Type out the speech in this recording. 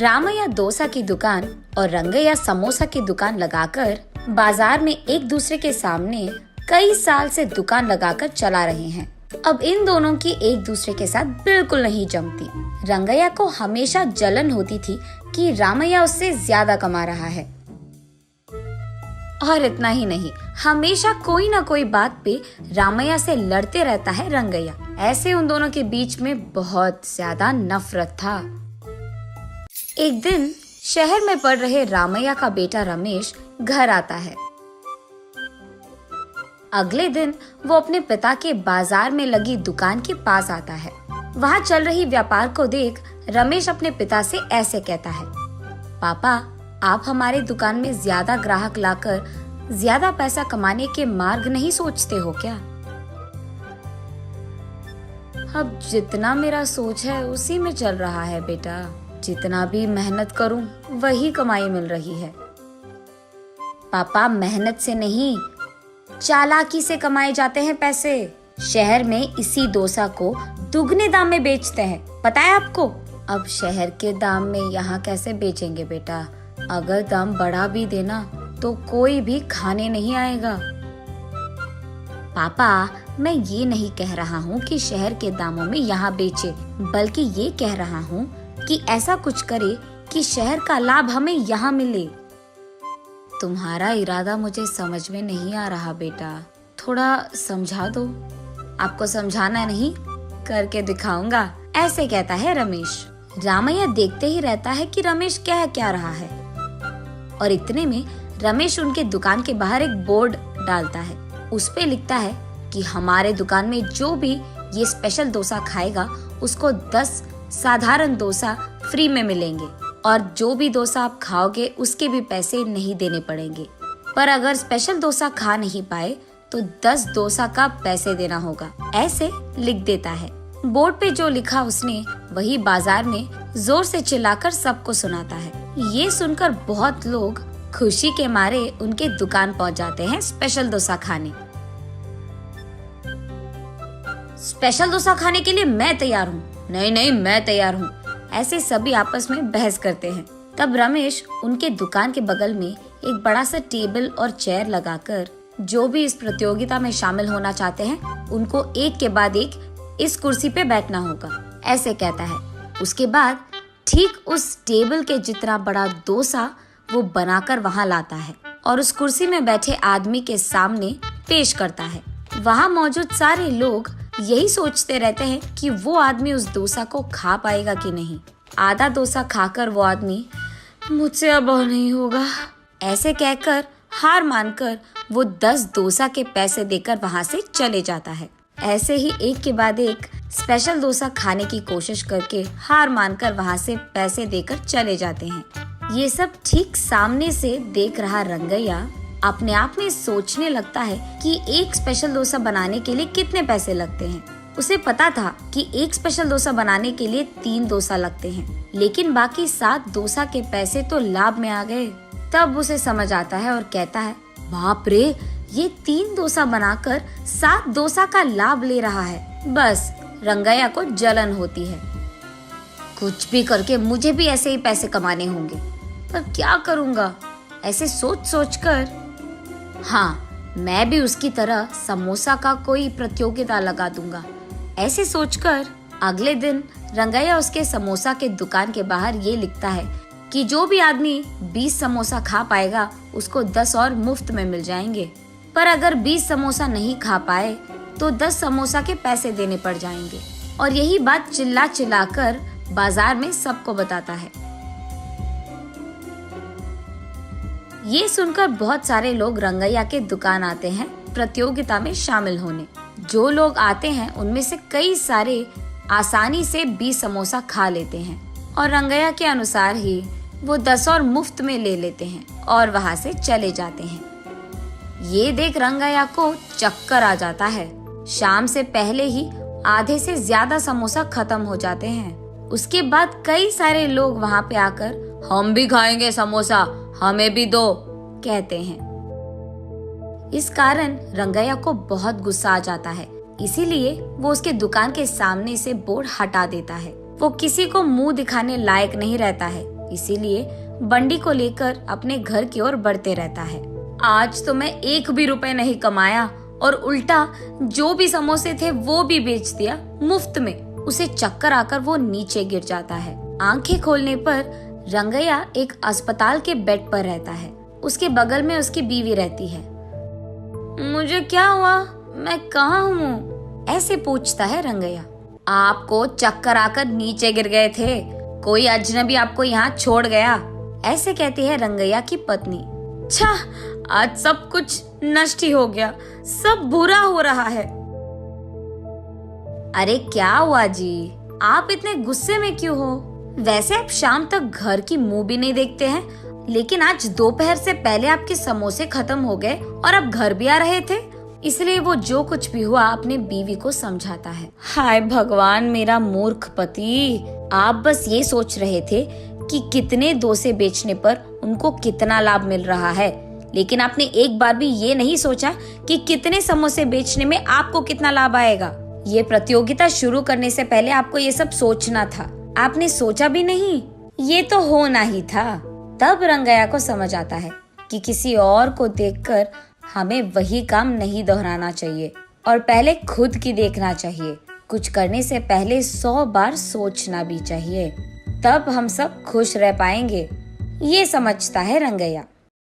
रामैया डोसा की दुकान और रंगैया समोसा की दुकान लगाकर बाजार में एक दूसरे के सामने कई साल से दुकान लगाकर चला रहे हैं। अब इन दोनों की एक दूसरे के साथ बिल्कुल नहीं जमती। रंगैया को हमेशा जलन होती थी कि रामैया उससे ज्यादा कमा रहा है। और इतना ही नहीं, हमेशा कोई ना कोई बात पे रामैया से लड़ते रहता है रंगैया। ऐसे उन दोनों के बीच में बहुत ज्यादा नफरत था। एक दिन शहर में पढ़ रहे रामैया का बेटा रमेश घर आता है। अगले दिन वो अपने पिता के बाजार में लगी दुकान के पास आता है। वहाँ चल रही व्यापार को देख रमेश अपने पिता से ऐसे कहता है, पापा, आप हमारे दुकान में ज्यादा ग्राहक लाकर ज्यादा पैसा कमाने के मार्ग नहीं सोचते हो क्या? अब जितना मेरा सोच है उसी में चल रहा है बेटा। जितना भी मेहनत करूं वही कमाई मिल रही है। पापा, मेहनत से नहीं, चालाकी से कमाए जाते हैं पैसे। शहर में इसी डोसा को दुगने दाम में बेचते हैं, पता है आपको? अब शहर के दाम में यहाँ कैसे बेचेंगे बेटा? अगर दाम बढ़ा भी देना तो कोई भी खाने नहीं आएगा। पापा, मैं ये नहीं कह रहा हूँ कि शहर के दामों में यहाँ बेचे, बल्कि ये कह रहा हूँ कि ऐसा कुछ करे कि शहर का लाभ हमें यहाँ मिले। तुम्हारा इरादा मुझे समझ में नहीं आ रहा बेटा, थोड़ा समझा दो। आपको समझाना नहीं, करके दिखाऊंगा, ऐसे कहता है रमेश। रामैया देखते ही रहता है कि रमेश कह क्या रहा है। और इतने में रमेश उनके दुकान के बाहर एक बोर्ड डालता है। उस पे लिखता है कि हमारे दुकान में जो भी ये स्पेशल डोसा खाएगा उसको 10 साधारण डोसा फ्री में मिलेंगे, और जो भी डोसा आप खाओगे उसके भी पैसे नहीं देने पड़ेंगे। पर अगर स्पेशल डोसा खा नहीं पाए तो 10 डोसा का पैसे देना होगा, ऐसे लिख देता है। बोर्ड पे जो लिखा उसने वही बाजार में जोर से चिल्लाकर सबको सुनाता है। ये सुनकर बहुत लोग खुशी के मारे उनके दुकान पहुंच जाते हैं स्पेशल डोसा खाने। स्पेशल डोसा खाने के लिए मैं तैयार हूँ। नहीं नहीं, मैं तैयार हूँ। ऐसे सभी आपस में बहस करते हैं। तब रमेश उनके दुकान के बगल में एक बड़ा सा टेबल और चेयर लगाकर जो भी इस प्रतियोगिता में शामिल होना चाहते हैं उनको एक के बाद एक इस कुर्सी पे बैठना होगा, ऐसे कहता है। उसके बाद ठीक उस टेबल के जितना बड़ा डोसा वो बनाकर वहाँ लाता है और उस कुर्सी में बैठे आदमी के सामने पेश करता है। वहाँ मौजूद सारे लोग यही सोचते रहते हैं कि वो आदमी उस डोसा को खा पाएगा कि नहीं। आधा डोसा खाकर वो आदमी, मुझसे अब और नहीं होगा, ऐसे कहकर हार मानकर वो 10 डोसा के पैसे देकर वहाँ से चले जाता है। ऐसे ही एक के बाद एक स्पेशल डोसा खाने की कोशिश करके हार मानकर वहाँ से पैसे देकर चले जाते हैं। ये सब ठीक सामने से देख रहा रंगैया अपने आप में सोचने लगता है कि एक स्पेशल डोसा बनाने के लिए कितने पैसे लगते हैं। उसे पता था कि एक स्पेशल डोसा बनाने के लिए 3 डोसा लगते हैं, लेकिन बाकी 7 डोसा के पैसे तो लाभ में आ गए। तब उसे समझ आता है और कहता है, बाप रे, ये 3 डोसा बनाकर 7 डोसा का लाभ ले रहा है। बस रंगैया को जलन होती है। कुछ भी करके मुझे भी ऐसे ही पैसे कमाने होंगे, पर क्या करूँगा? ऐसे सोच सोच कर, हाँ, मैं भी उसकी तरह समोसा का कोई प्रतियोगिता लगा दूंगा, ऐसे सोचकर अगले दिन रंगैया उसके समोसा के दुकान के बाहर ये लिखता है कि जो भी आदमी 20 समोसा खा पाएगा उसको 10 और मुफ्त में मिल जाएंगे। पर अगर 20 समोसा नहीं खा पाए तो 10 समोसा के पैसे देने पड़ जाएंगे। और यही बात चिल्ला चिल्ला कर बाजार में सबको बताता है। ये सुनकर बहुत सारे लोग रंगैया के दुकान आते हैं प्रतियोगिता में शामिल होने। जो लोग आते हैं उनमें से कई सारे आसानी से 20 समोसा खा लेते हैं और रंगैया के अनुसार ही वो 10 और मुफ्त में ले लेते हैं और वहाँ से चले जाते हैं। ये देख रंगैया को चक्कर आ जाता है। शाम से पहले ही आधे से ज्यादा समोसा खत्म हो जाते हैं। उसके बाद कई सारे लोग वहाँ पे आकर, हम भी खाएंगे समोसा, हमें भी दो, कहते हैं। इस कारण रंगैया को बहुत गुस्सा आ जाता है, इसीलिए वो उसके दुकान के सामने से बोर्ड हटा देता है। वो किसी को मुंह दिखाने लायक नहीं रहता है, इसीलिए बंडी को लेकर अपने घर की ओर बढ़ते रहता है। आज तो मैं 1 भी रुपए नहीं कमाया और उल्टा जो भी समोसे थे वो भी बेच दिया मुफ्त में। उसे चक्कर आकर वो नीचे गिर जाता है। आंखें खोलने पर रंगैया एक अस्पताल के बेड पर रहता है। उसके बगल में उसकी बीवी रहती है। मुझे क्या हुआ? मैं कहाँ हूँ? ऐसे पूछता है रंगैया। आपको चक्कर आकर नीचे गिर गए थे, कोई अजनबी आपको यहाँ छोड़ गया, ऐसे कहती है रंगैया की पत्नी। छा, आज सब कुछ नष्ट ही हो गया, सब बुरा हो रहा है। अरे क्या हुआ जी, आप इतने गुस्से में क्यों हो? वैसे आप शाम तक घर की मुंह भी नहीं देखते हैं, लेकिन आज दोपहर से पहले आपके समोसे खत्म हो गए और आप घर भी आ रहे थे। इसलिए वो जो कुछ भी हुआ अपने बीवी को समझाता है। हाय भगवान, मेरा मूर्ख पति, आप बस ये सोच रहे थे कि कितने डोसे बेचने पर उनको कितना लाभ मिल रहा है, लेकिन आपने एक बार भी ये नहीं सोचा कि कितने समोसे बेचने में आपको कितना लाभ आएगा। ये प्रतियोगिता शुरू करने से पहले आपको ये सब सोचना था, आपने सोचा भी नहीं, ये तो होना ही था। तब रंगैया को समझ आता है कि किसी और को देखकर हमें वही काम नहीं दोहराना चाहिए और पहले खुद की देखना चाहिए। कुछ करने से पहले 100 बार सोचना भी चाहिए, तब हम सब खुश रह पाएंगे। ये समझता है रंगैया।